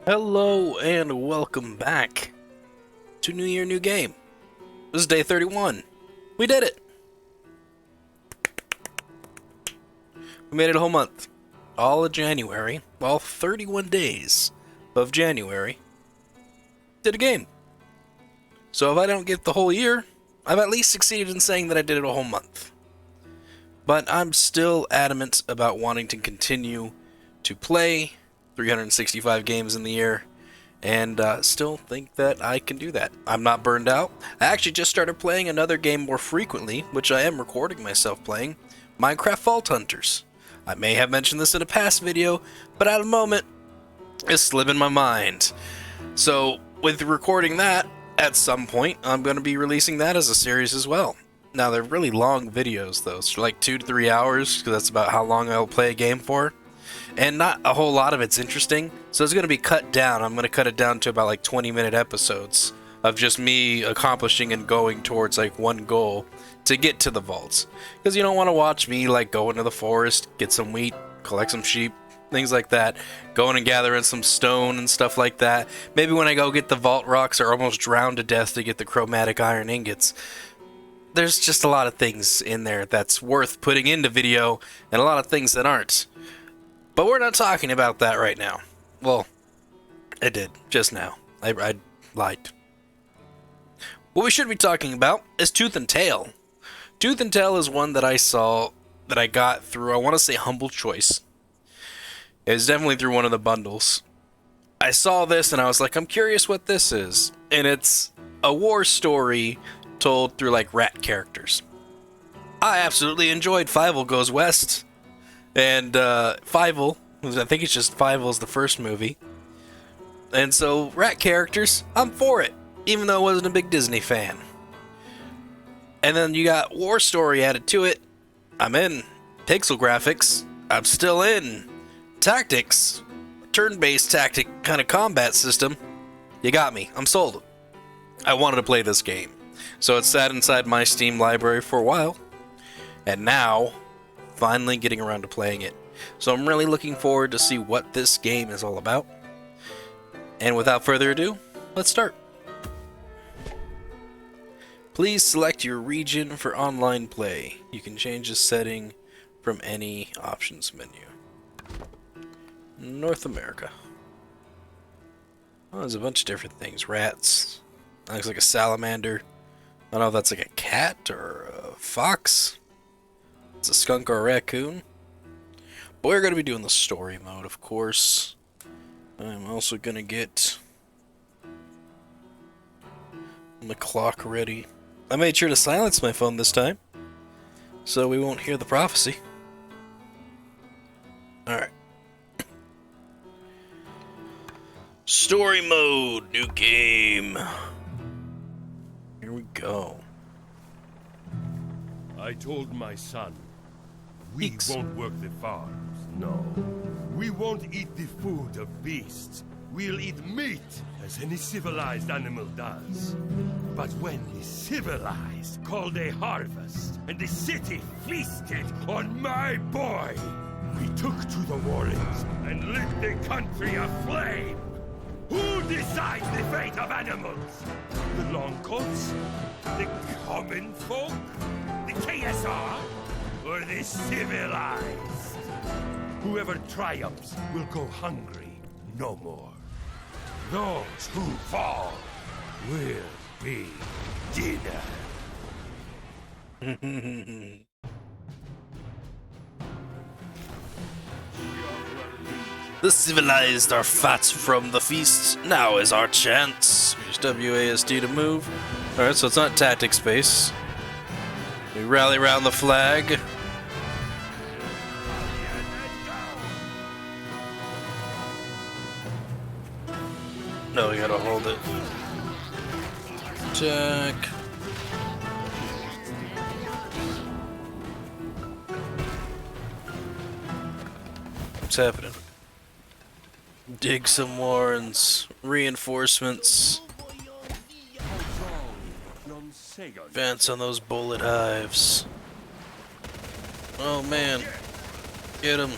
Hello and welcome back to New Year, New Game. This is day 31. We did it! We made it a whole month. All of January, all 31 days of January, did a game. So if I don't get the whole year, I've at least succeeded in saying that I did it a whole month. But I'm still adamant about wanting to continue to play 365 games in the year, and still think that I can do that. I'm not burned out. I actually just started playing another game more frequently, which I am recording myself playing, Minecraft Vault Hunters. I may have mentioned this in a past video, but at the moment, it's slipping my mind. So, with recording that, at some point, I'm going to be releasing that as a series as well. Now, they're really long videos, though. It's like 2 to 3 hours, because that's about how long I'll play a game for. And not a whole lot of it's interesting, so it's going to be cut down. I'm going to cut it down to about like 20-minute episodes of just me accomplishing and going towards like one goal to get to the vaults. Because you don't want to watch me like go into the forest, get some wheat, collect some sheep, things like that, going and gathering some stone and stuff like that. Maybe when I go get the vault rocks or almost drown to death to get the chromatic iron ingots. There's just a lot of things in there that's worth putting into video and a lot of things that aren't. But we're not talking about that right now. Well, I did, just now. I lied. What we should be talking about is Tooth and Tail. Tooth and Tail is one that I saw, that I got through, I want to say Humble Choice. It was definitely through one of the bundles. I saw this and I was like, I'm curious what this is. And it's a war story told through like rat characters. I absolutely enjoyed Fievel Goes West. And Fievel, I think it's just Fievel is the first movie. And so, rat characters, I'm for it, even though I wasn't a big Disney fan. And then you got War Story added to it. I'm in. Pixel graphics, I'm still in. Tactics, turn-based tactic kind of combat system. You got me, I'm sold. I wanted to play this game. So it sat inside my Steam library for a while. And now, finally getting around to playing it. So I'm really looking forward to see what this game is all about. And without further ado, let's start. Please select your region for online play. You can change the setting from any options menu. North America. Oh, there's a bunch of different things. Rats. That looks like a salamander. I don't know if that's like a cat or a fox. It's a skunk or a raccoon. But we're going to be doing the story mode, of course. I'm also going to get the clock ready. I made sure to silence my phone this time, so we won't hear the prophecy. Alright. Story mode, new game. Here we go. I told my son, we Eeks. won't work the farms, no. We won't eat the food of beasts. We'll eat meat, as any civilized animal does. But when the civilized called a harvest, and the city feasted on my boy, we took to the warrens and lit the country aflame. Who decides the fate of animals? The Longcoats? The common folk? The KSR? Or the civilized? Whoever triumphs will go hungry no more. Those who fall will be dinner. The civilized are fat from the feast. Now is our chance. Use WASD to move. Alright, so it's not tactic space. We rally around the flag. No, we gotta hold it. Attack. What's happening? Dig some warrens. Reinforcements. Advance on those bullet hives. Oh man. Get him.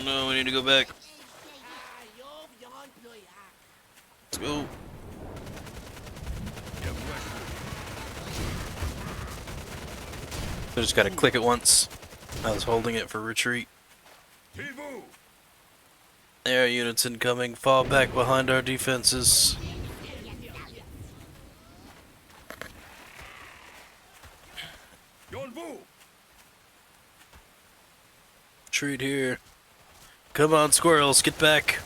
Oh no, we need to go back. Let's go. I just gotta click it once. I was holding it for retreat. Air units incoming. Fall back behind our defenses. Retreat here. Come on, squirrels, get back.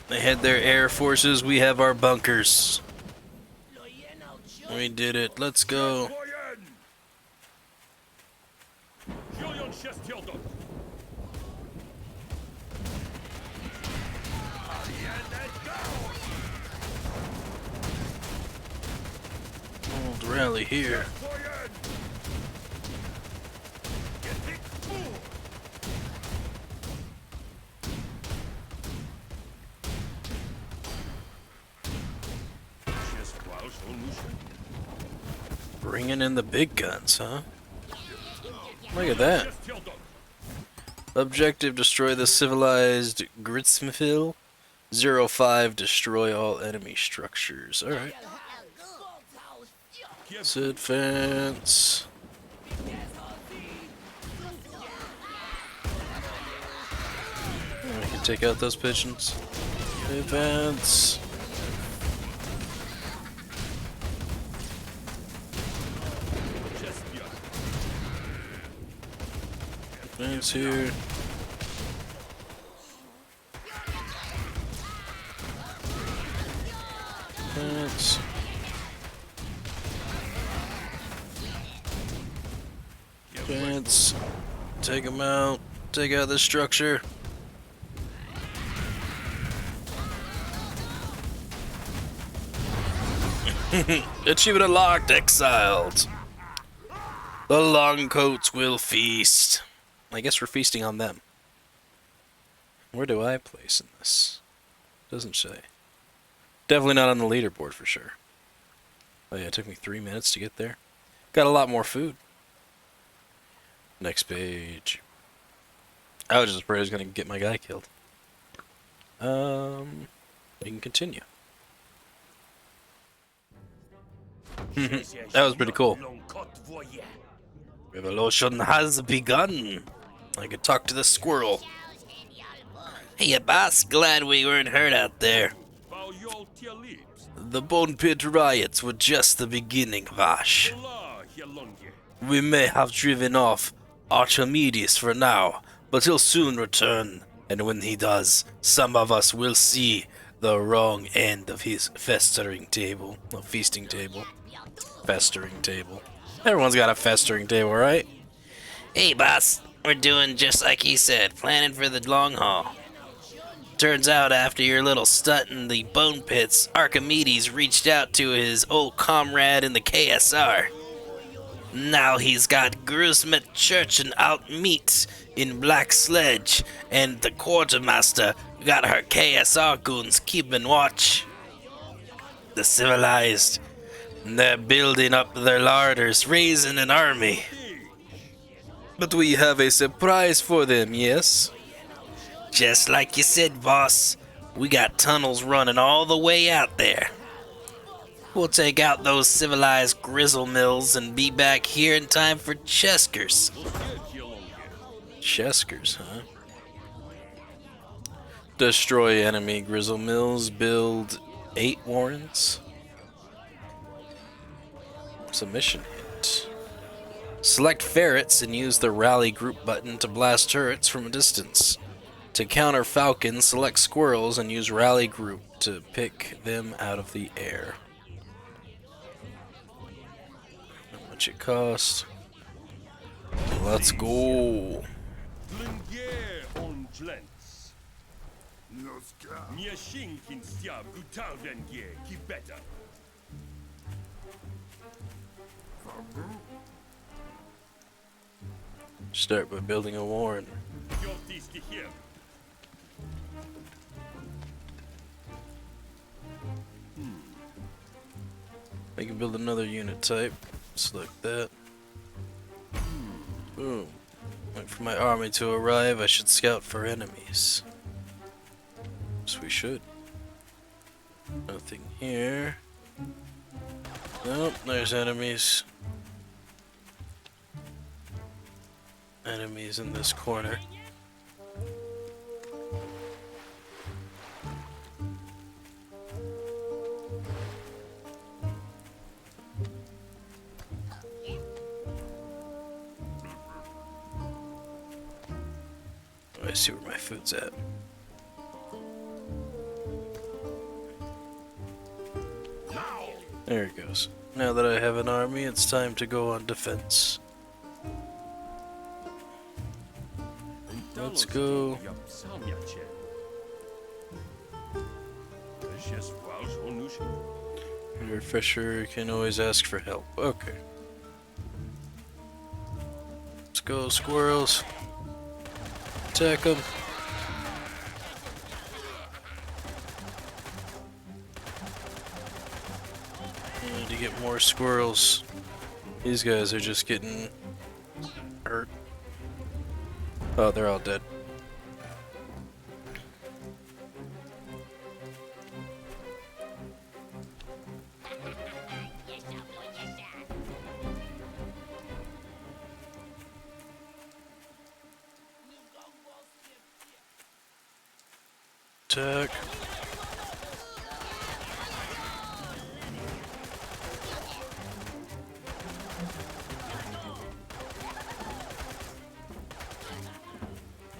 They had their air forces, we have our bunkers. We did it, let's go. Old rally here. Bringing in the big guns, huh? Look at that. Objective, destroy the civilized Gritsmithil. 05, destroy all enemy structures. Alright. Let's advance. We can take out those pigeons. Advance. Advance here. Advance. Advance. Take them out. Take out the structure. Achievement unlocked. Exiled. The Longcoats will feast. I guess we're feasting on them. Where do I place in this? Doesn't say. Definitely not on the leaderboard for sure. Oh yeah, it took me 3 minutes to get there. Got a lot more food. Next page. I was just afraid I was gonna get my guy killed. You can continue. That was pretty cool. Revolution has begun. I could talk to the squirrel. Hey, boss, glad we weren't hurt out there. The Bone Pit riots were just the beginning, Vash. We may have driven off Archimedes for now, but he'll soon return, and when he does, some of us will see the wrong end of his festering table. No, feasting table. Festering table. Everyone's got a festering table, right? Hey, boss. We're doing just like he said, planning for the long haul. Turns out after your little stunt in the Bone Pits, Archimedes reached out to his old comrade in the KSR. Now he's got Grusmet Church and out meat in Black Sledge, and the quartermaster got her KSR goons keeping watch. The civilized, they're building up their larders, raising an army. But we have a surprise for them, yes? Just like you said, boss. We got tunnels running all the way out there. We'll take out those civilized grizzle mills and be back here in time for Cheskers. Cheskers, huh? Destroy enemy grizzle mills, build 8 warrens. Submission hit. Select ferrets and use the rally group button to blast turrets from a distance. To counter falcons, select squirrels and use rally group to pick them out of the air. How much it cost? Let's go. Start by building a warren. I can build another unit type. Select that. Boom. Wait for my army to arrive. I should scout for enemies. Yes, we should. Nothing here. Nope, there's enemies. Enemies in this corner. I see where my food's at. There it goes. Now that I have an army, it's time to go on defense. Let's go. Your fisher can always ask for help. Okay. Let's go, squirrels. Attack them. I need to get more squirrels. These guys are just getting hurt. Oh, they're all dead. Attack.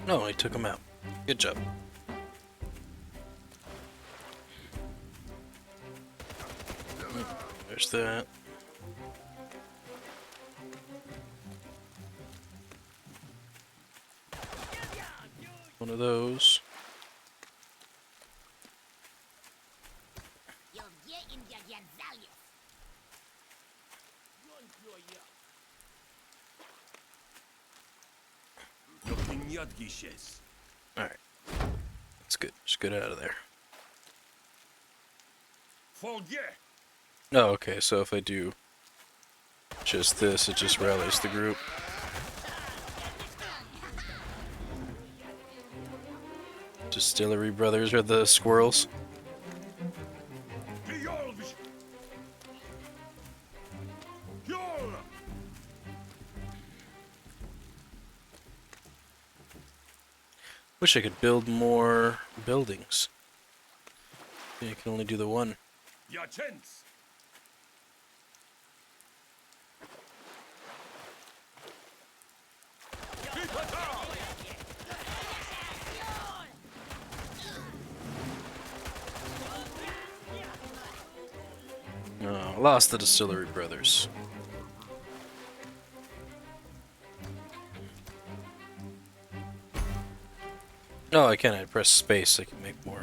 No, I took him out. Good job. There's that. One of those. Alright. That's good. Just get out of there. Oh, okay, so if I do just this, it just rallies the group. Distillery Brothers are the squirrels. Wish I could build more buildings. Yeah, I can only do the one. Oh, lost the Distillery Brothers. No, I can't. I press space. I can make more.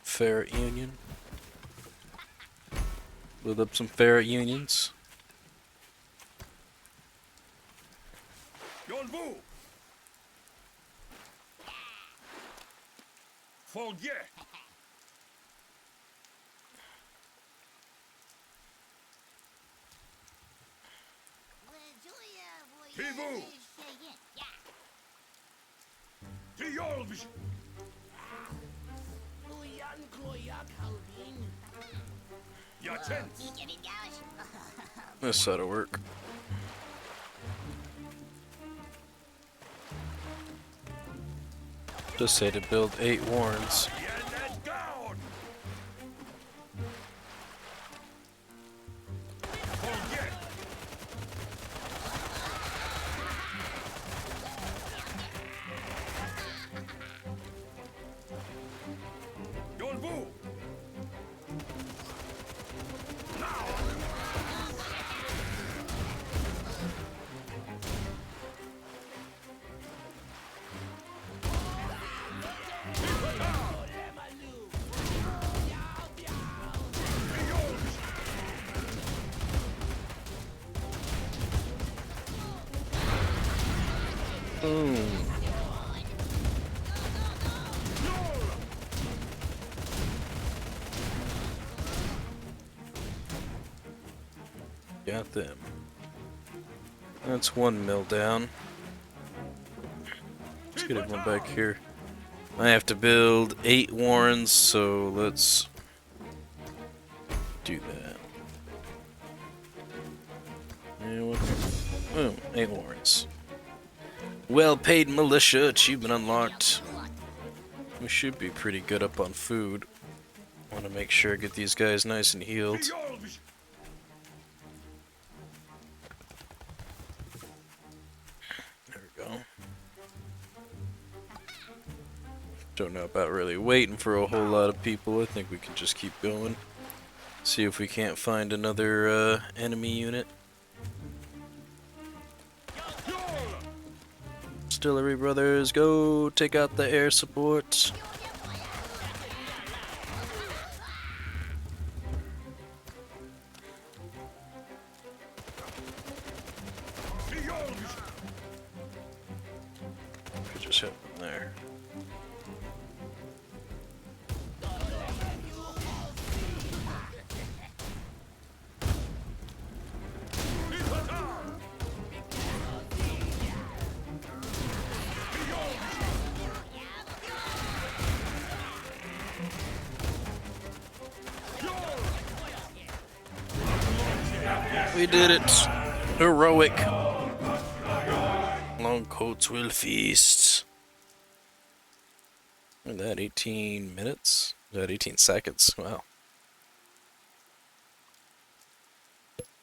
Ferret Union. Build up some ferret unions. This ought to work. Just say to build 8 warrens. Boom. Got them. That's one mill down. Let's get everyone back here. I have to build 8 warrens, so let's do that. And what? Boom, 8 warrens. Well-paid militia, achievement unlocked. We should be pretty good up on food. Want to make sure I get these guys nice and healed. There we go. Don't know about really waiting for a whole lot of people. I think we can just keep going. See if we can't find another enemy unit. Artillery brothers, go take out the air support. Just hit them there. We did it! Heroic! Long coats will feast. And that 18 minutes? That 18 seconds. Wow.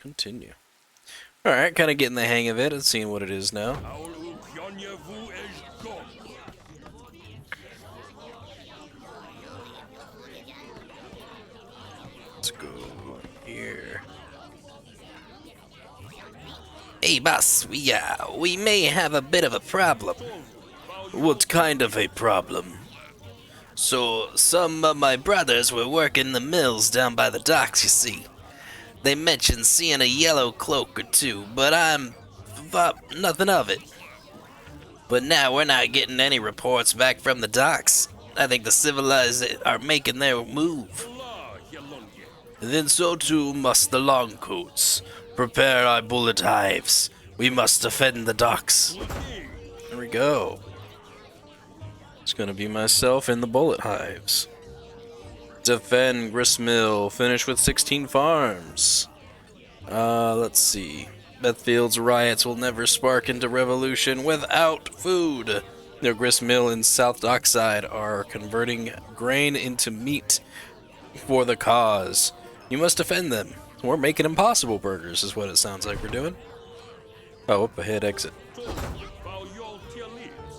Continue. Alright, kind of getting the hang of it and seeing what it is now. Let's go here. Hey boss, we may have a bit of a problem. What kind of a problem? So, some of my brothers were working the mills down by the docks, you see. They mentioned seeing a yellow cloak or two, but I'm thought nothing of it. But now we're not getting any reports back from the docks. I think the civilized are making their move. Then so too must the longcoats. Prepare our bullet hives. We must defend the docks. There we go. It's gonna be myself in the bullet hives. Defend Gristmill. Finish with 16 farms. Let's see. Bethfield's riots will never spark into revolution without food. The Gristmill and South Dockside are converting grain into meat for the cause. You must defend them. We're making impossible burgers, is what it sounds like we're doing. Oh, up ahead, exit.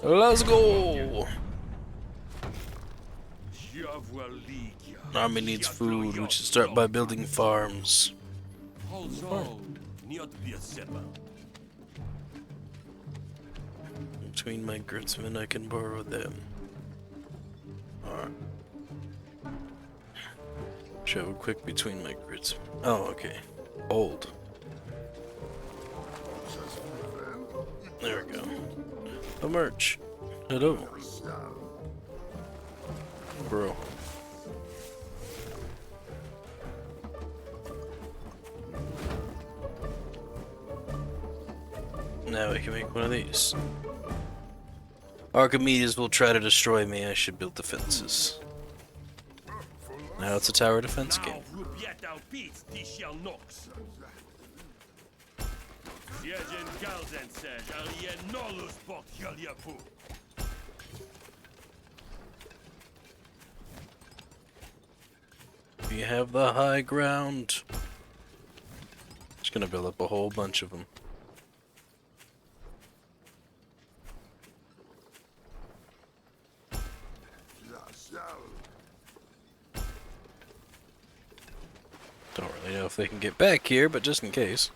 Let's go! Army needs food. We should start by building farms. Between my gritsmen, I can borrow them. Alright. Travel quick between my grits. Oh, okay. Old. There we go. A merch. Hello. Bro. Now we can make one of these. Archimedes will try to destroy me. I should build defenses. Now it's a tower defense game. We have the high ground. Just gonna build up a whole bunch of them. Don't really know if they can get back here, but just in case.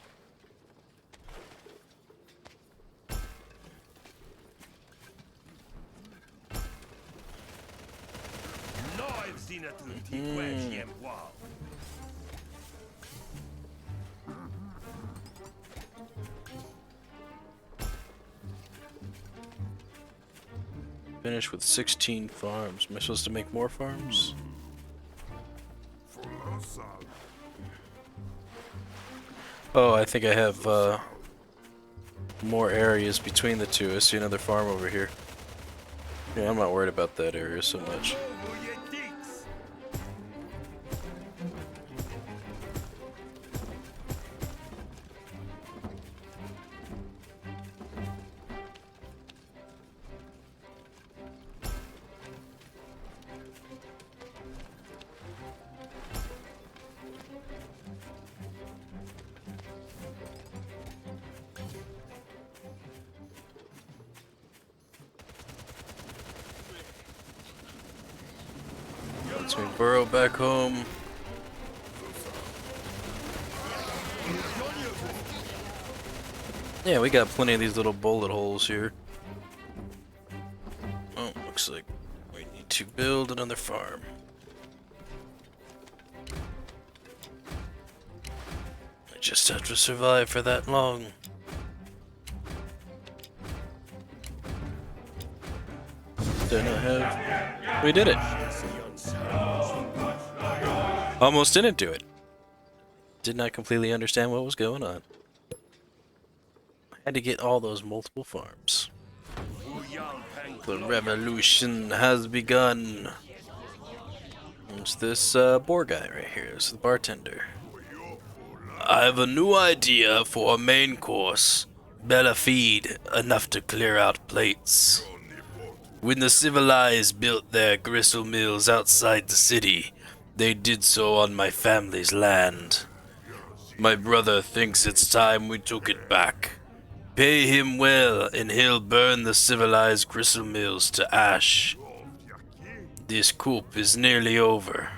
Finish with 16 farms. Am I supposed to make more farms? Oh, I think I have more areas between the two. I see another farm over here. Yeah, I'm not worried about that area so much. Let's me burrow back home. Yeah, we got plenty of these little bullet holes here. Oh, looks like we need to build another farm. I just have to survive for that long. Did I have? We did it. Almost didn't do it. Did not completely understand what was going on. I had to get all those multiple farms. The revolution has begun. It's this boar guy right here. This is the bartender. I have a new idea for a main course. Better feed, enough to clear out plates. When the civilized built their gristle mills outside the city, they did so on my family's land. My brother thinks it's time we took it back. Pay him well, and he'll burn the civilized gristle mills to ash. This coup is nearly over.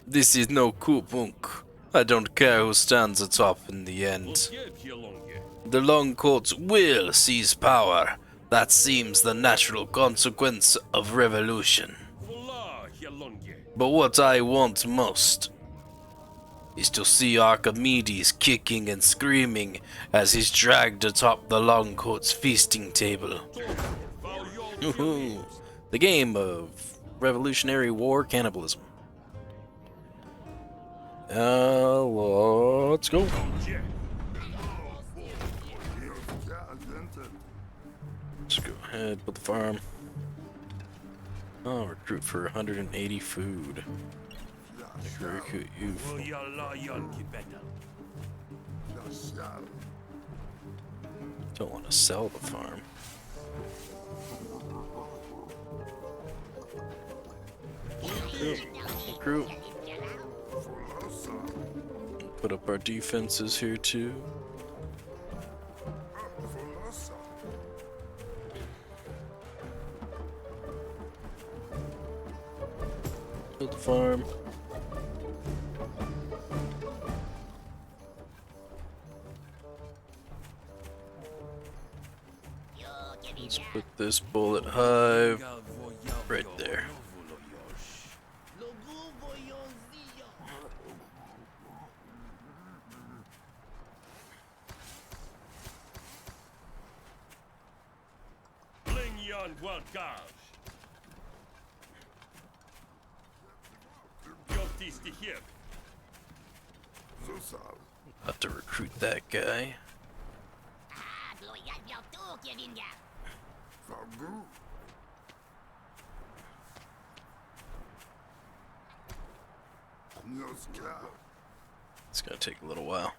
This is no coup, Unk. I don't care who stands atop in the end. The Longcoats will seize power. That seems the natural consequence of revolution. But what I want most is to see Archimedes kicking and screaming as he's dragged atop the Longcoats feasting table. The game of Revolutionary War cannibalism. Let's go. Let's go ahead, build the farm. Oh, recruit for 180 food. I can recruit you for... Don't want to sell the farm. Recruit. Put up our defenses here too. Build the farm. Let's put this bullet hive right there. Have to recruit that guy. It's gonna take a little while.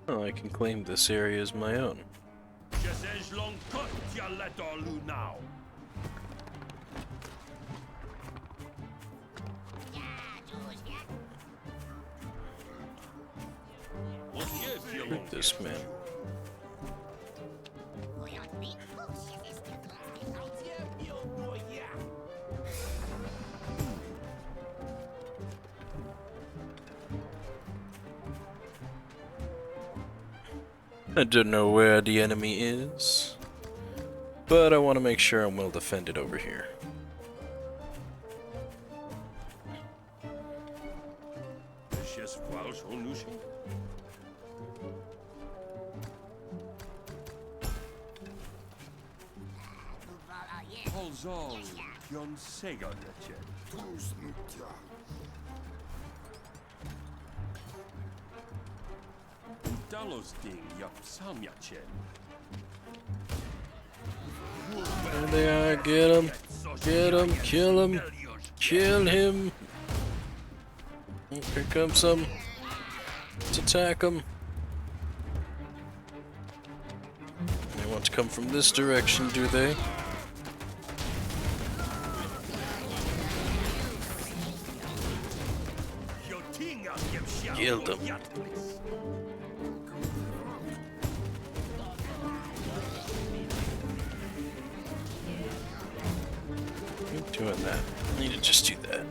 Oh, I can claim this area as my own. Shoot this man. I don't know where the enemy is, but I want to make sure I'm well defended over here. There they are, get him, kill him, kill him. Here comes some. Let's attack him. They want to come from this direction, do they? Killed him. Keep doing that. I need to just do that.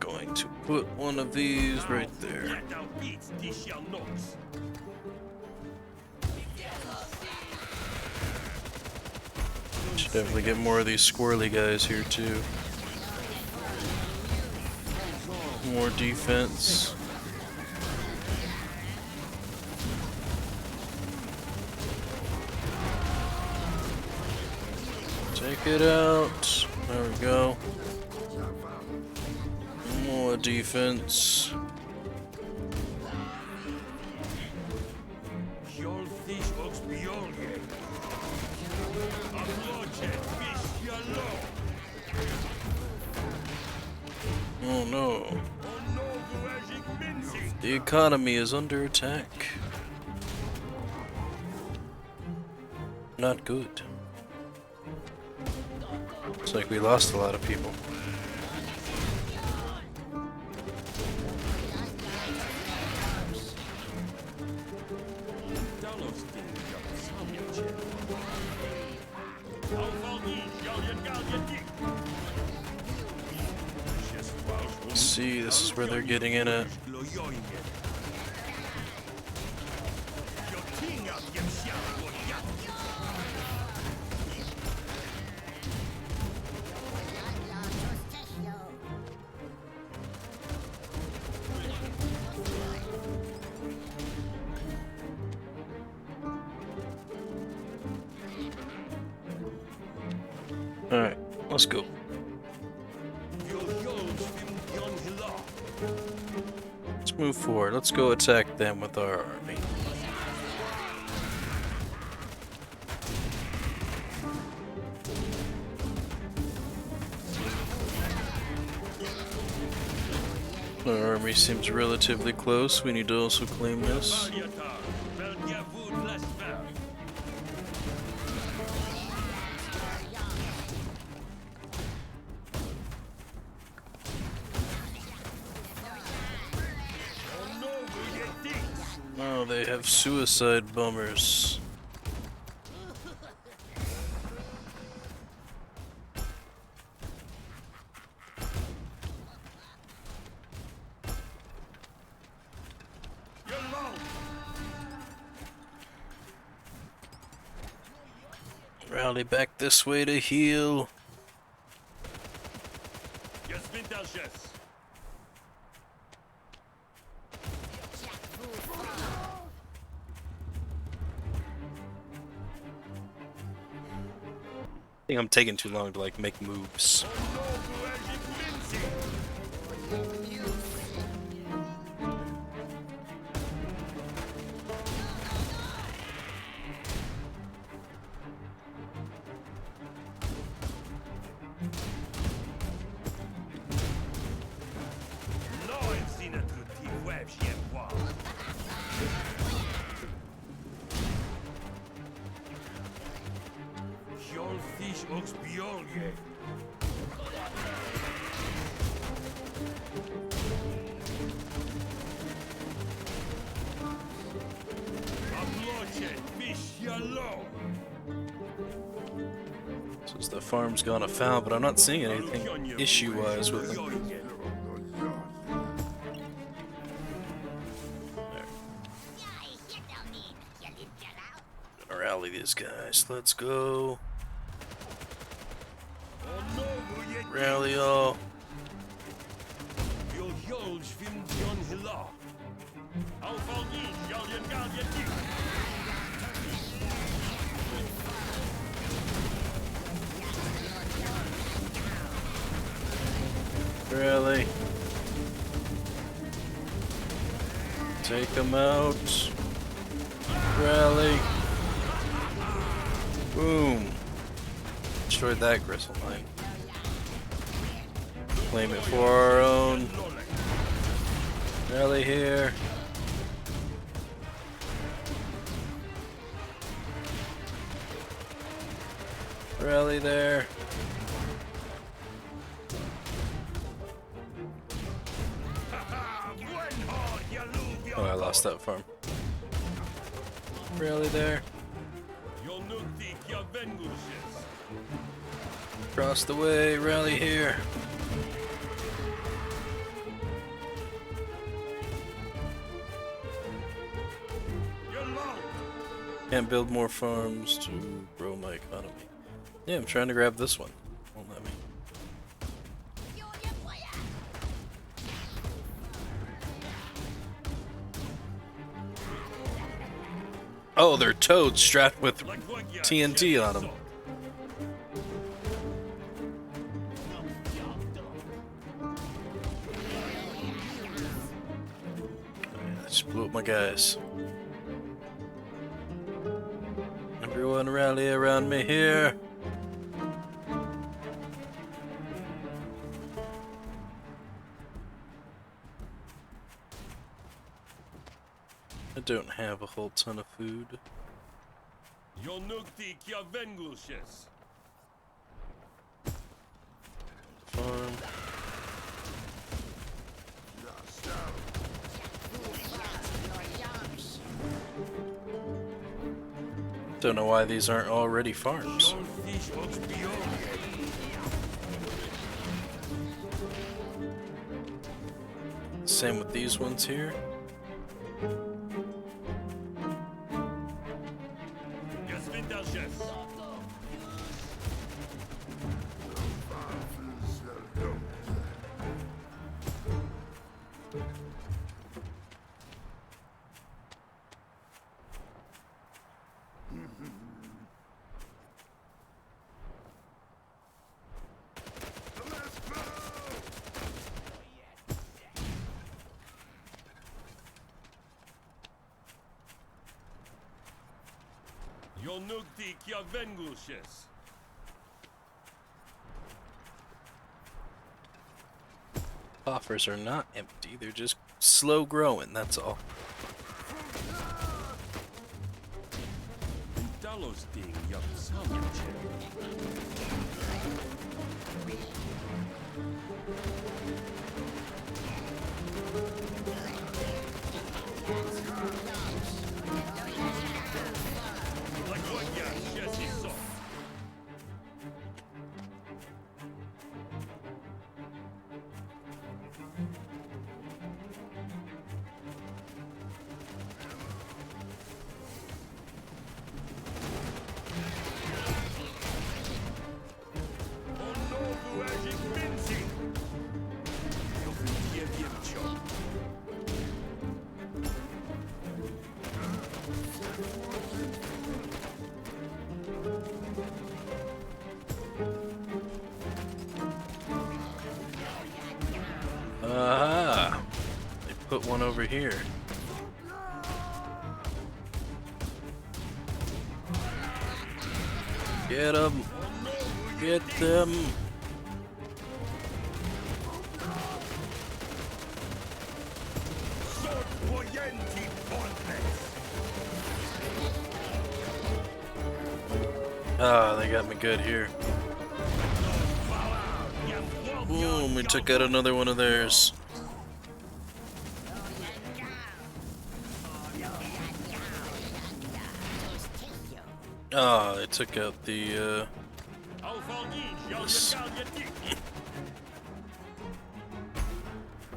Going to put one of these right there. Should definitely get more of these squirrely guys here too. More defense. Take it out. There we go. More defense. Oh no. The economy is under attack. Not good. Looks like we lost a lot of people. Let's see, this is where they're getting in at. Alright, let's go. Let's move forward. Let's go attack them with our army. Our army seems relatively close. We need to also claim this. Oh, they have suicide bombers. Rally back this way to heal. I think I'm taking too long to like make moves. fish ox biolge. Abloche, fish yellow. Since the farm's gone afoul, but I'm not seeing anything issue-wise with them. Gonna rally these guys. Let's go. Rally all. Rally. Take them out. Rally. Boom. Destroyed that gristle mine. Claim it for our own. Rally here. Rally there. Oh, I lost that farm. Rally there. Across the way, rally here. Can't build more farms to grow my economy. Yeah, I'm trying to grab this one. Won't let me. Oh, they're toads strapped with TNT on them. I just blew up my guys. Everyone rally around me here. I don't have a whole ton of food. Farm. Don't know why these aren't already farms. Same with these ones here. Coffers are not empty, they're just slow growing, that's all. Aha! They put one over here. Get them! Get them! Ah, they got me good here. Boom, we took out another one of theirs. Ah, they took out the, this.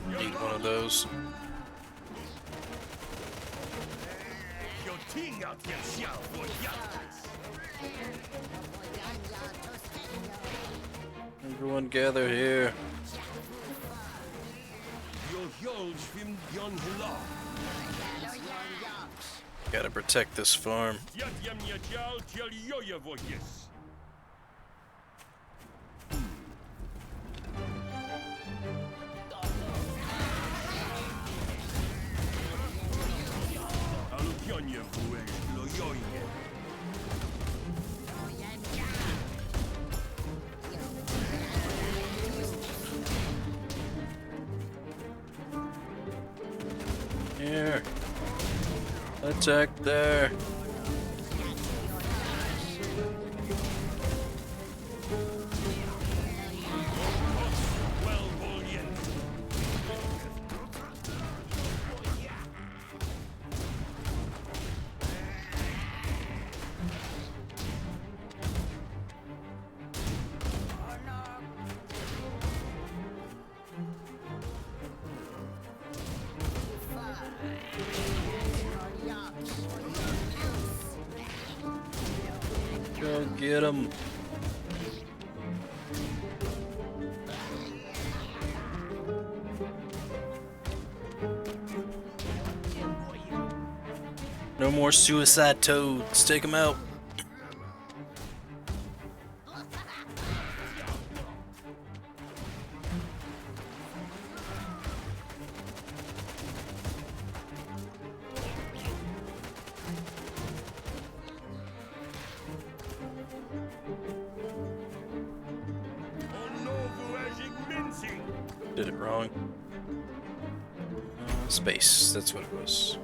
Need one of those. Everyone gather here. Gotta protect this farm. Here. Attack there. Go get him. No more suicide toads. Take them out. Did it wrong. Space, that's what it was.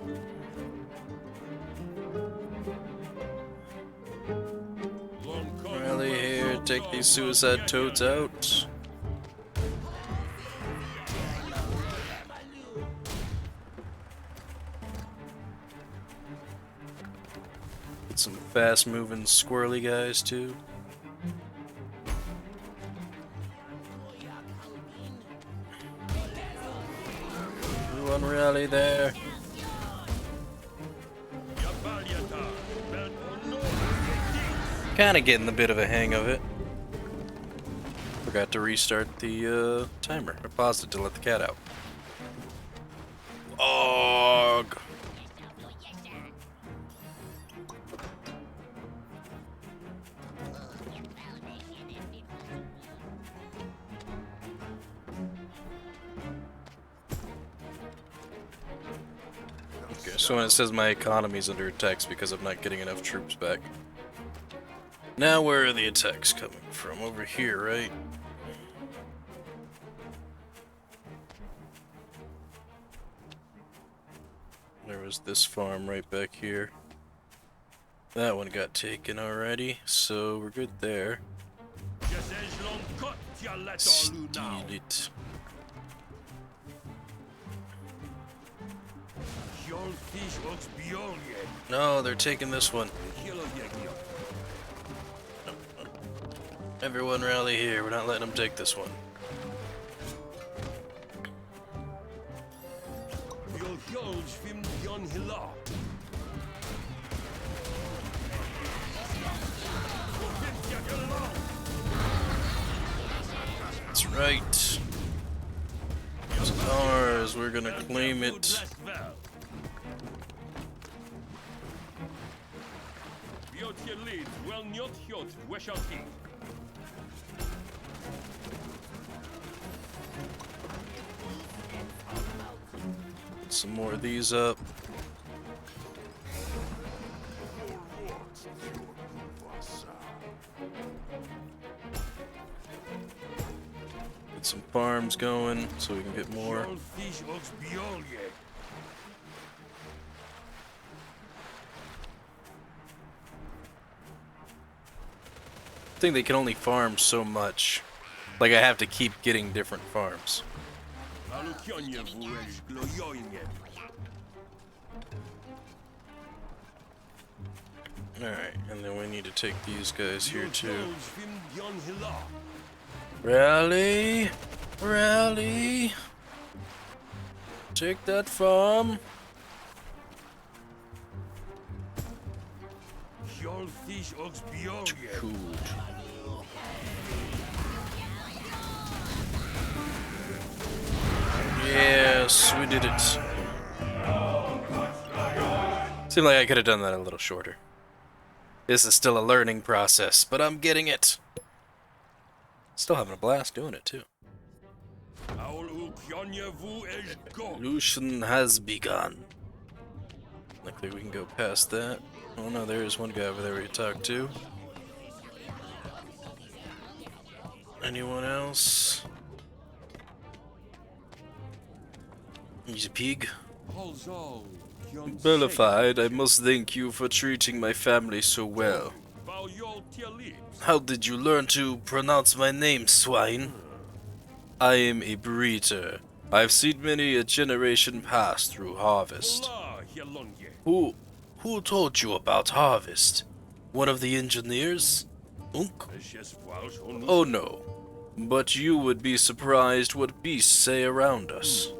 Rally here, take these suicide toads out. Get some fast moving squirrely guys too. Everyone rally there. Kinda getting a bit of a hang of it. Forgot to restart the timer. I paused it to let the cat out. Og. Okay, so when it says my economy's under attack, it's because I'm not getting enough troops back. Now where are the attacks coming from? Over here, right? There was this farm right back here. That one got taken already, so we're good there. Steal it. No, they're taking this one. Everyone rally here, we're not letting them take this one. That's right. It's ours, we're gonna claim it. Put some more of these up. Get some farms going so we can get more. I think they can only farm so much. Like, I have to keep getting different farms. Alright, and then we need to take these guys here too. Rally! Rally! Take that farm! Cool. Yes, we did it. Seemed like I could have done that a little shorter. This is still a learning process, but I'm getting it. Still having a blast doing it, too. Lucian has begun. Luckily we can go past that. Oh no, there is one guy over there we can talk to. Anyone else? He's a pig. Bellified, I must thank you for treating my family so well. How did you learn to pronounce my name, swine? I am a breeder. I've seen many a generation pass through Harvest. Who told you about Harvest? One of the engineers? Unk? Oh no. But you would be surprised what beasts say around us.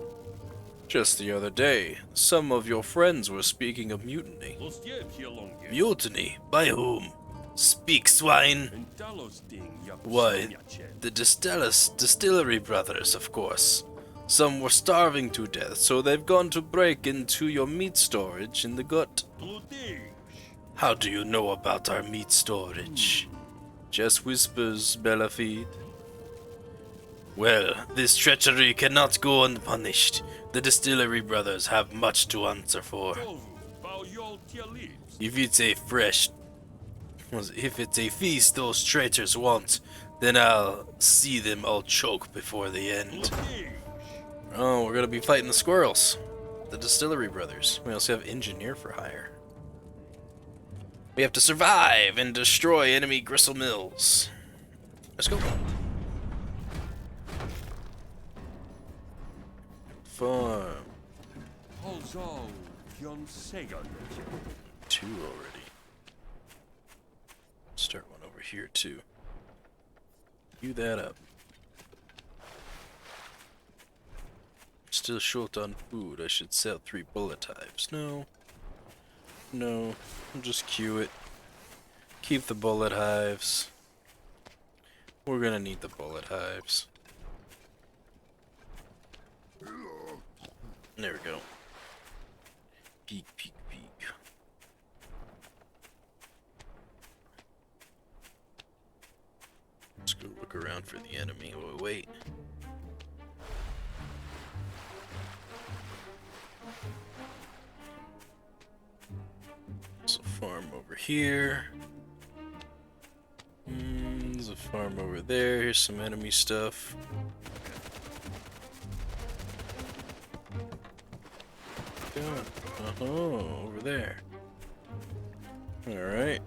Just the other day, some of your friends were speaking of mutiny. Mutiny? By whom? Speak, swine! Why, the Distillery Brothers, of course. Some were starving to death, so they've gone to break into your meat storage in the gut. How do you know about our meat storage? Just whispers, Belafide. Well, this treachery cannot go unpunished. The Distillery Brothers have much to answer for. If it's a feast those traitors want, then I'll see them all choke before the end. Oh, we're gonna be fighting the squirrels. The Distillery Brothers. We also have Engineer for hire. We have to survive and destroy enemy gristle mills. Let's go. Farm. 2 already. Start one over here too. Queue that up. Still short on food. I should sell 3 bullet hives. No. No. I'll just queue it. Keep the bullet hives. We're gonna need the bullet hives. There we go. Peek, peek, peek. Let's go look around for the enemy. Oh, wait. There's a farm over here. There's a farm over there. Here's some enemy stuff. Oh, over there. Alright.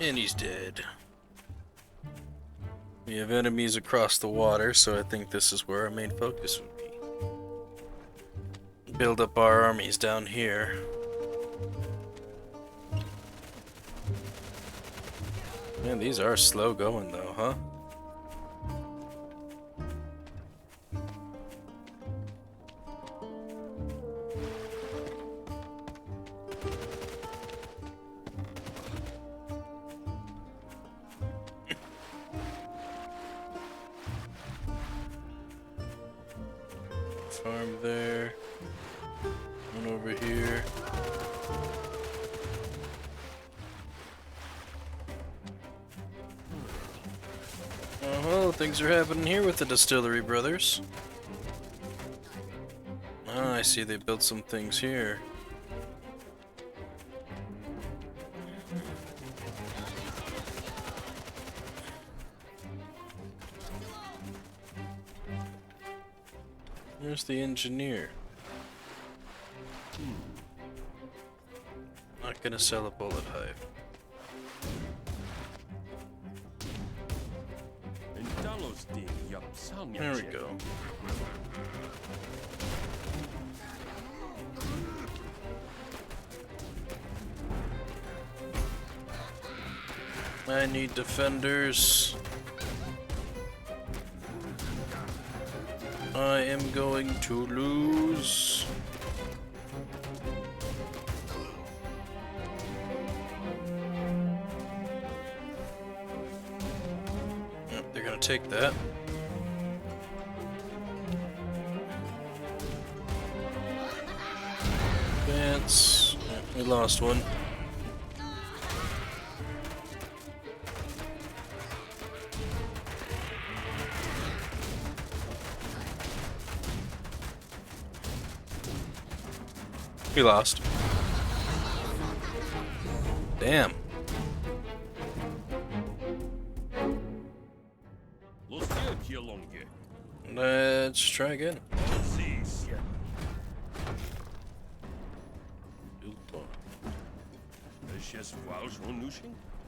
And he's dead. We have enemies across the water, so I think this is where our main focus would be. Build up our armies down here. Man, these are slow going though, huh? Farm there. One over here. Oh, things are happening here with the Distillery Brothers. Ah, I see they built some things here. Where's the engineer? Not gonna sell a bullet hive. There we go. I need defenders. I am going to lose. Yep, they're gonna take that. Advance. Yep, we lost one. We lost. Damn. Let's try again.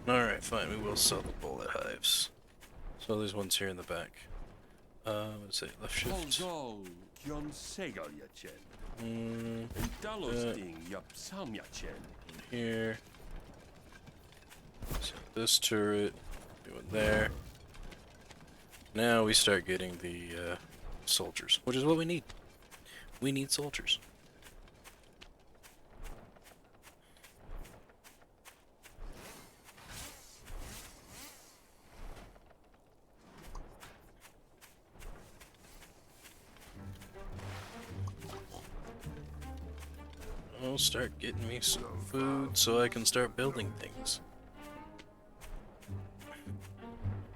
Alright, fine, we will sell the bullet hives. So there's ones here in the back. Let's say left shift. Here. So this turret, doing there. Now we start getting the soldiers, which is what we need. We need soldiers. I'll start getting me some food so I can start building things.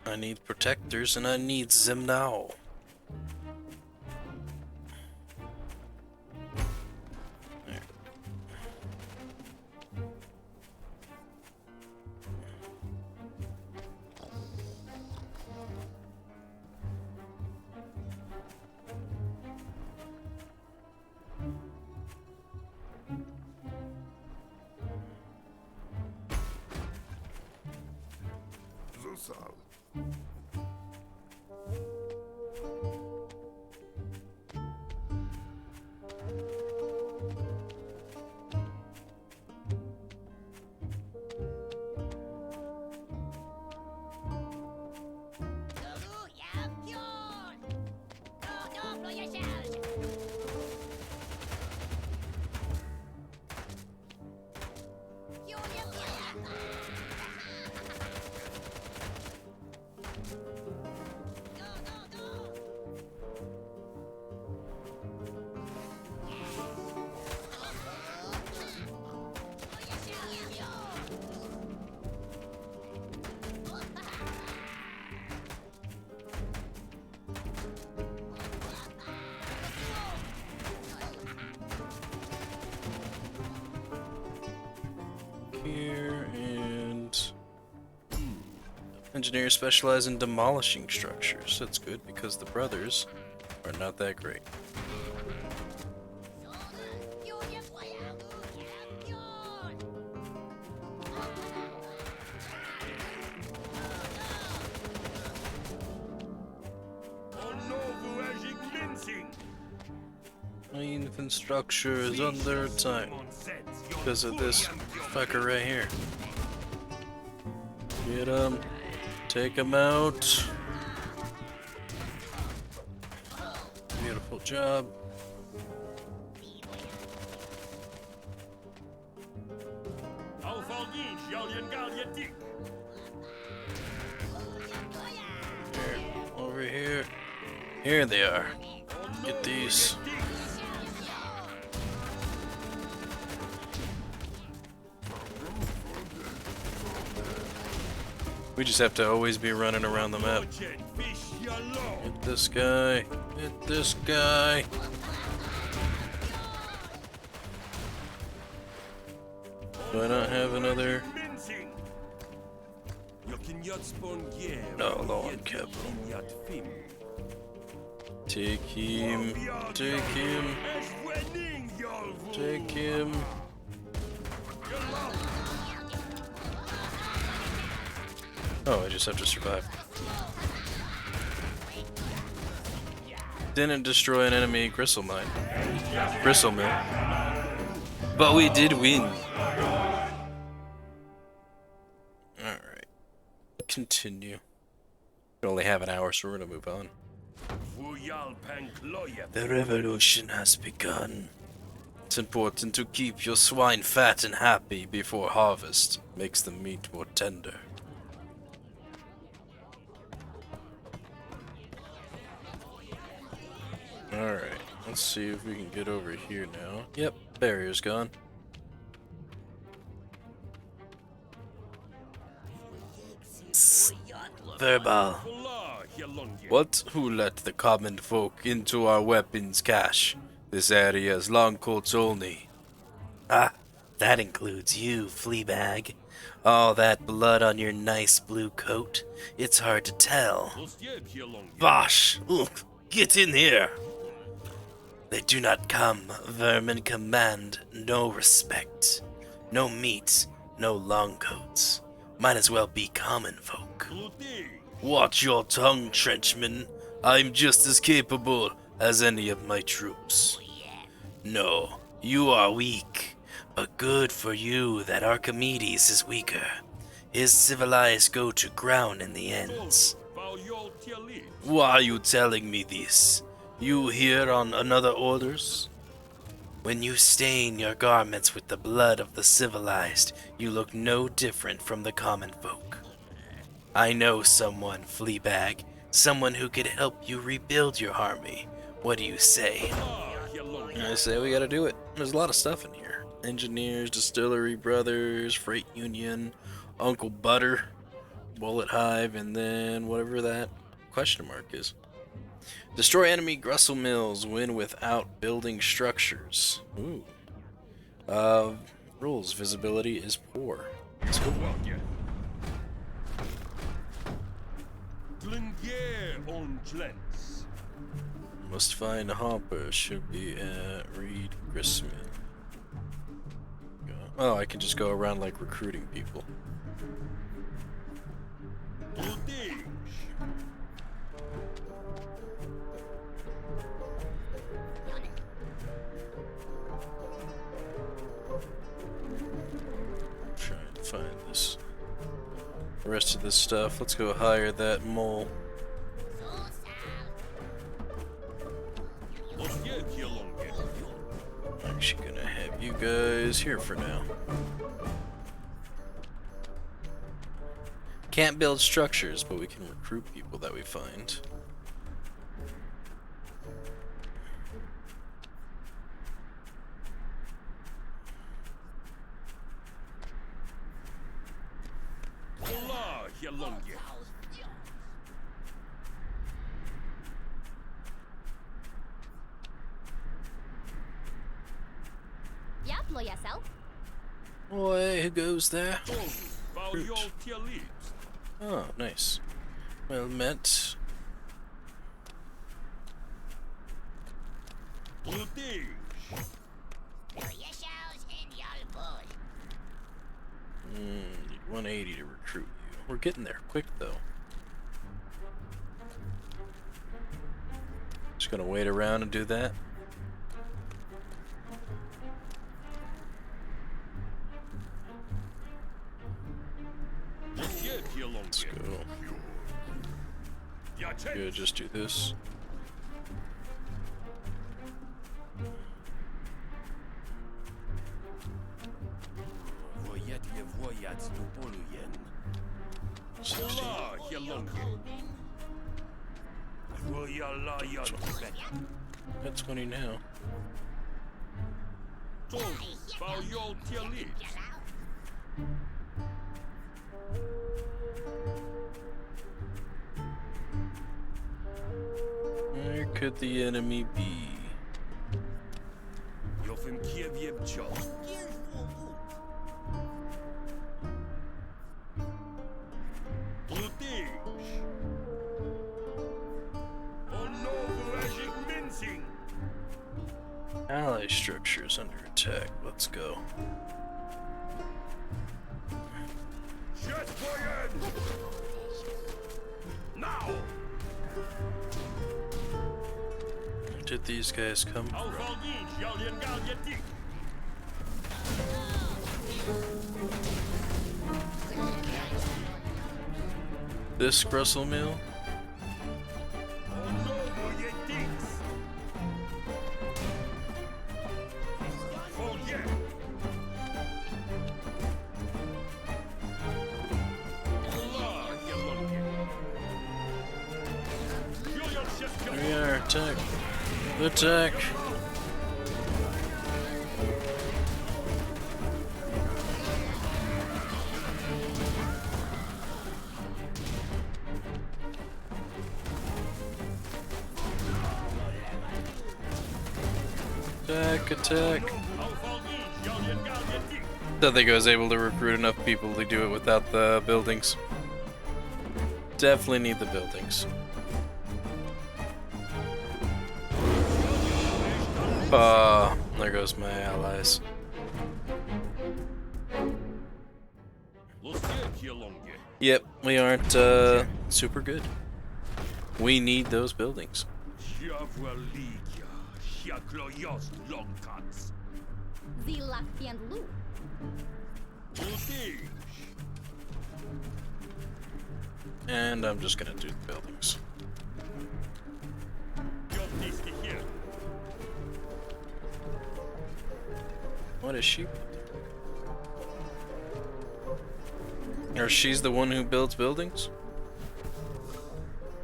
I need protectors and I need them now. There. Zusal. Here and engineers specialize in demolishing structures. That's good because the brothers are not that great. My infrastructure is under attack because of this fucker right here. Get him. Take him out. Beautiful job. Here, over here. Here they are. Get these. We just have to always be running around the map. Hit this guy. Hit this guy. Do I not have another? No, low on capital. Take him. Take him. Take him. Oh, I just have to survive. Didn't destroy an enemy gristle mine. Gristle mill. But we did win. Alright. Continue. We only have an hour, so we're gonna move on. The revolution has begun. It's important to keep your swine fat and happy before harvest. Makes the meat more tender. Alright, let's see if we can get over here now. Yep, barrier's gone. Verbal. What? Who let the common folk into our weapons cache? This area is Longcoats only. Ah, that includes you, Fleabag. All that blood on your nice blue coat. It's hard to tell. Bosh! Look, get in here! They do not come. Vermin command no respect. No meat, no longcoats. Might as well be common folk. Watch your tongue, trenchman. I'm just as capable as any of my troops. No, you are weak, but good for you that Archimedes is weaker. His civilized go to ground in the ends. Why are you telling me this? You here on another orders? When you stain your garments with the blood of the civilized, you look no different from the common folk. I know someone, Fleabag. Someone who could help you rebuild your army. What do you say? I say we gotta do it. There's a lot of stuff in here. Engineers, Distillery Brothers, Freight Union, Uncle Butter, Bullet Hive, and then whatever that question mark is. Destroy enemy Gristle Mills. Win without building structures. Ooh. Rules. Visibility is poor. Let's go. Must find a hopper. Should be at Reed Gristmill. Oh, I can just go around like recruiting people. Trying to find this. The rest of this stuff. Let's go hire that mole. I'm actually gonna have you guys here for now. Can't build structures, but we can recruit people that we find. Boy, who goes there? Fruit. Oh, nice. Well met. Mm, 180 to recruit you. We're getting there quick though. Just gonna wait around and do that. Let's go. Good, just do this. At 20 now. Where could the enemy be? Ally structures under attack. Let's go. Now! Where did these guys come from? This Grussel Mill? Here we are, attack. Attack. Attack, attack. Don't think I was able to recruit enough people to do it without the buildings. Definitely need the buildings. There goes my allies. Yep, we aren't super good. We need those buildings. And I'm just gonna do the buildings. What is she? Or she's the one who builds buildings?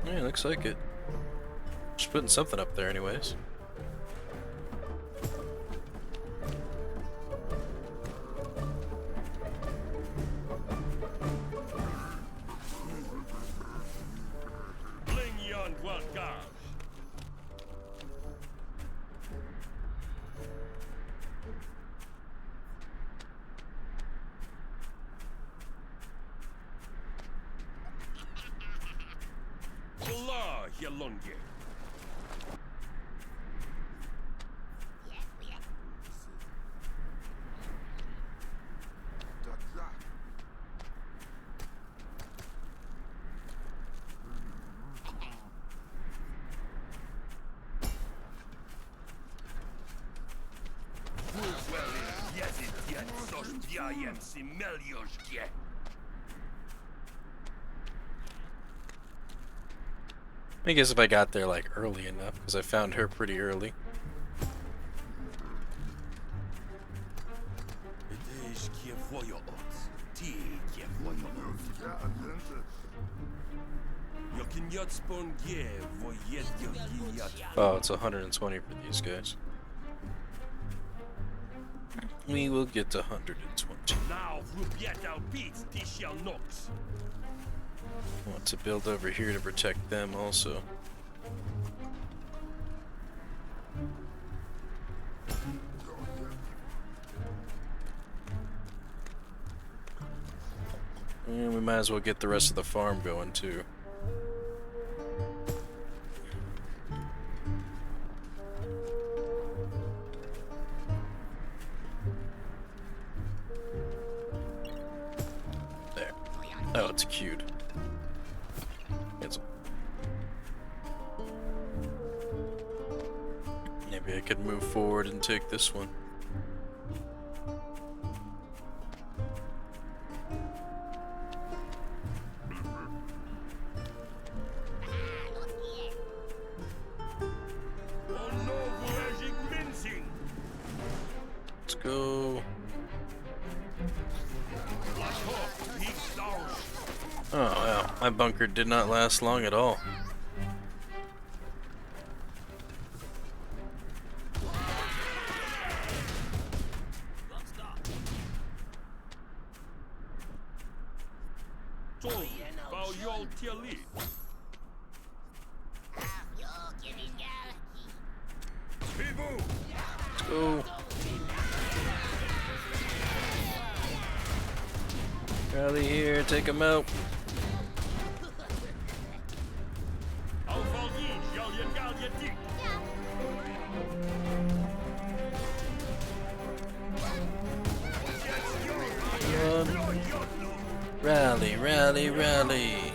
Yeah, looks like it. Just putting something up there anyways. I guess if I got there like early enough, because I found her pretty early. Oh, it's 120 for these guys. We will get to 120. Want to build over here to protect them also. And we might as well get the rest of the farm going too. There. Oh, it's cute. Maybe I could move forward and take this one. Let's go. Oh, wow. My bunker did not last long at all. Let's go. Rally here, take him out. Rally, rally, rally.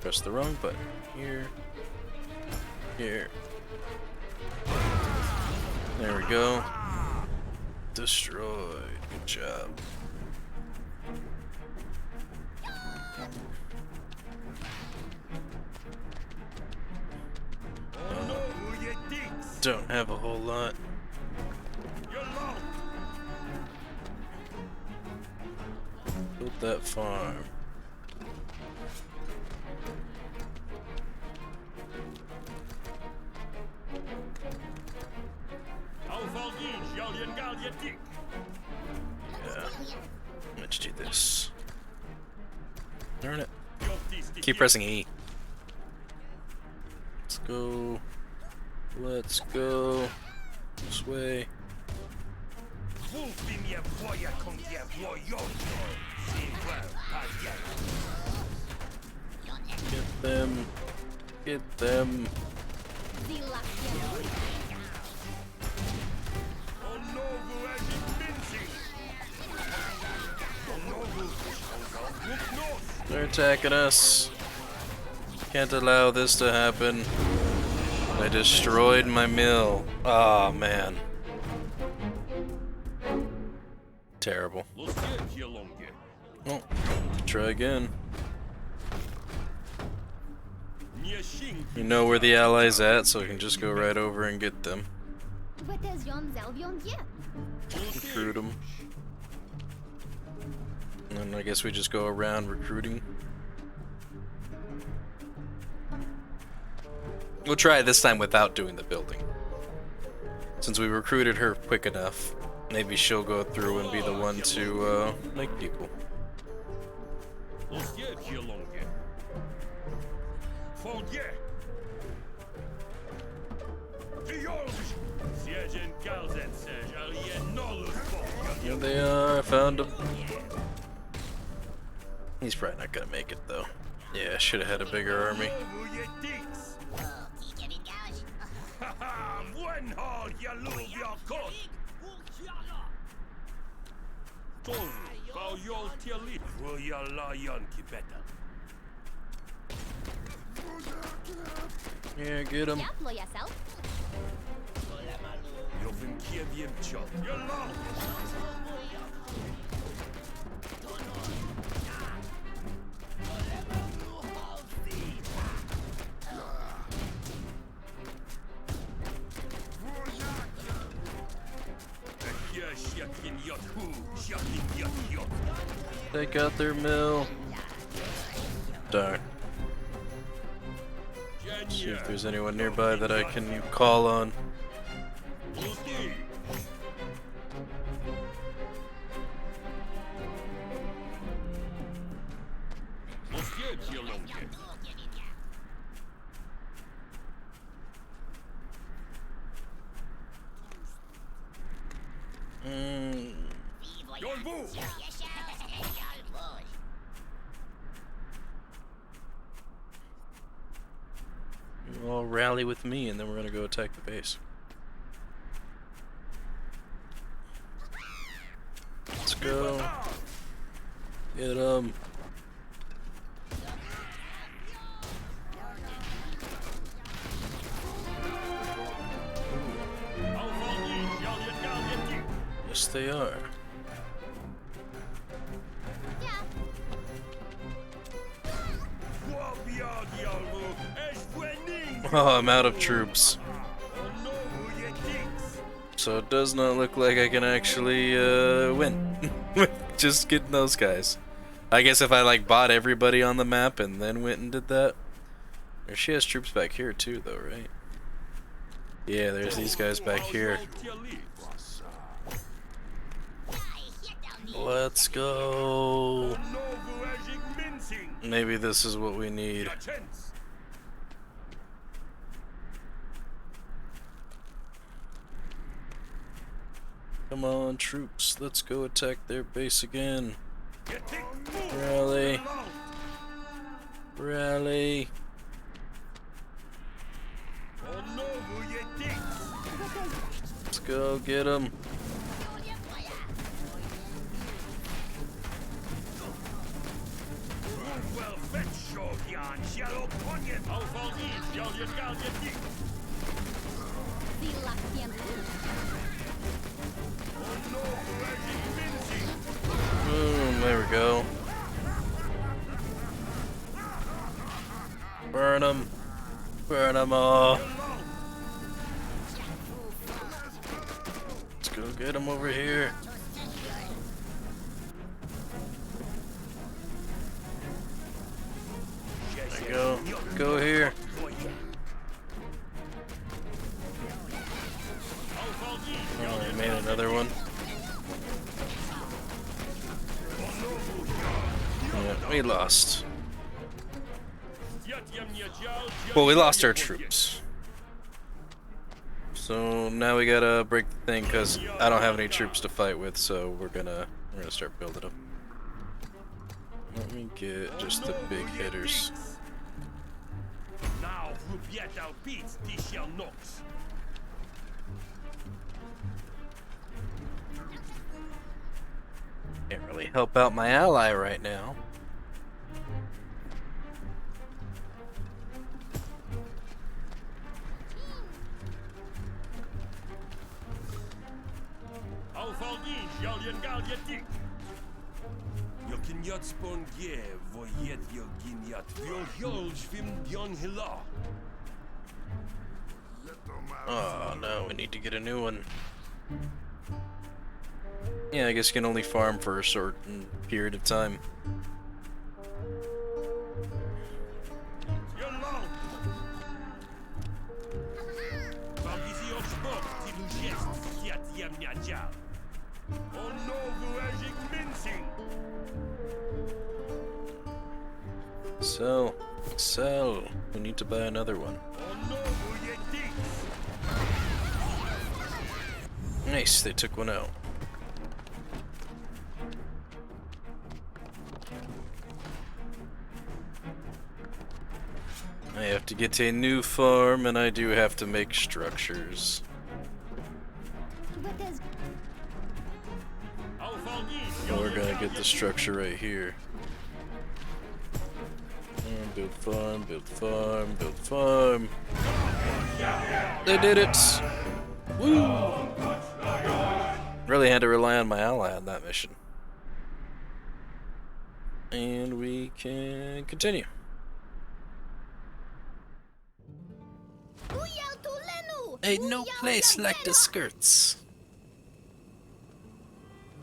Press the wrong button. Here. Here. There we go. Destroyed. Good job. Don't have a whole lot. Build that farm. Yeah. Let's do this. Darn it. Keep pressing E. Let's go. Let's go. This way. Get them. Get them. They're attacking us. Can't allow this to happen. I destroyed my mill. Oh man. Terrible. Oh, try again. You know where the allies at, so we can just go right over and get them. Recruit them. And I guess we just go around recruiting. We'll try it this time without doing the building. Since we recruited her quick enough, maybe she'll go through and be the one to make people. Here they are, I found them. He's probably not gonna make it though. Yeah, should have had a bigger army. Yeah, get him. Take out their mill. Darn. See if there's anyone nearby that I can call on. You all rally with me, and then we're gonna go attack the base. Let's go. Get 'em. Yes, they are. Oh, I'm out of troops. So it does not look like I can actually win. Just getting those guys. I guess if I like bought everybody on the map and then went and did that. Or she has troops back here too though, right? Yeah, there's these guys back here. Let's go. Maybe this is what we need. Come on, troops. Let's go attack their base again. Rally. Rally. Let's go get him. Boom, there we go. Burn them. Burn them all. Let's go get him over here. There you go. Go here. Oh, I made another one. Yeah, we lost. Well, we lost our troops. So now we gotta break the thing because I don't have any troops to fight with, so we're gonna start building them. Let me get just the big hitters. Can't really help out my ally right now. Oh no, we need to get a new one. Yeah, I guess you can only farm for a certain period of time. Sell. We need to buy another one. Nice, they took one out. I have to get to a new farm, and I do have to make structures. We're gonna get the structure right here. Build farm, build farm, build farm. They did it! Woo! Really had to rely on my ally on that mission. And we can continue. Ain't no place like the skirts.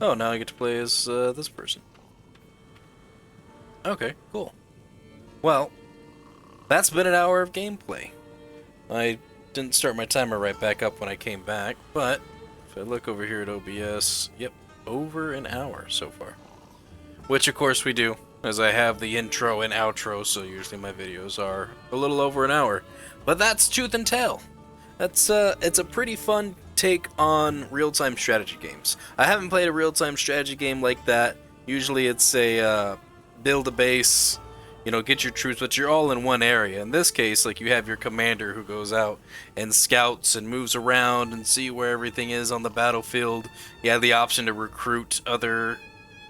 Oh, now I get to play as this person. Okay, cool. Well, that's been an hour of gameplay. I didn't start my timer right back up when I came back, but if I look over here at OBS, yep, over an hour so far. Which of course we do, as I have the intro and outro, so usually my videos are a little over an hour. But that's Tooth and Tail. It's a pretty fun take on real-time strategy games. I haven't played a real-time strategy game like that. Usually it's a build a base, you know, get your troops, but you're all in one area. In this case, like, you have your commander who goes out and scouts and moves around and see where everything is on the battlefield. You have the option to recruit other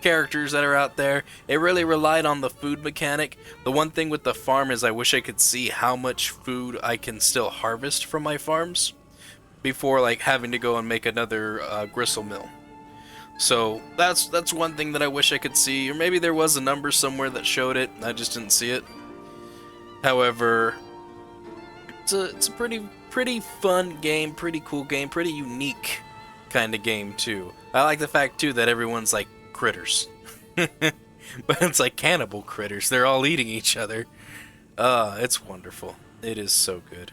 characters that are out there. It really relied on the food mechanic. The one thing with the farm is I wish I could see how much food I can still harvest from my farms before, like, having to go and make another gristle mill. So that's one thing that I wish I could see, or maybe there was a number somewhere that showed it, I just didn't see it. However, it's a pretty fun game, pretty cool game, pretty unique kind of game too. I like the fact too that everyone's like critters, but it's like cannibal critters. They're all eating each other. It's wonderful. It is so good.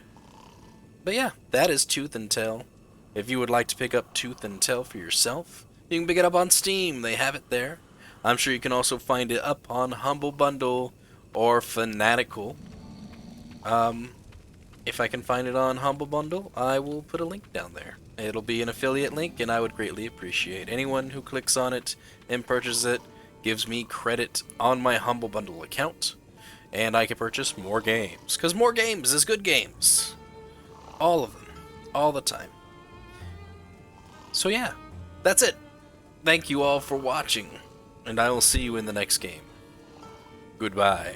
But yeah, that is Tooth and Tail. If you would like to pick up Tooth and Tail for yourself, you can pick it up on Steam. They have it there. I'm sure you can also find it up on Humble Bundle or Fanatical. If I can find it on Humble Bundle, I will put a link down there. It'll be an affiliate link, and I would greatly appreciate anyone who clicks on it and purchases it. Gives me credit on my Humble Bundle account, and I can purchase more games. Because more games is good games. All of them. All the time. So yeah, that's it. Thank you all for watching, and I will see you in the next game. Goodbye.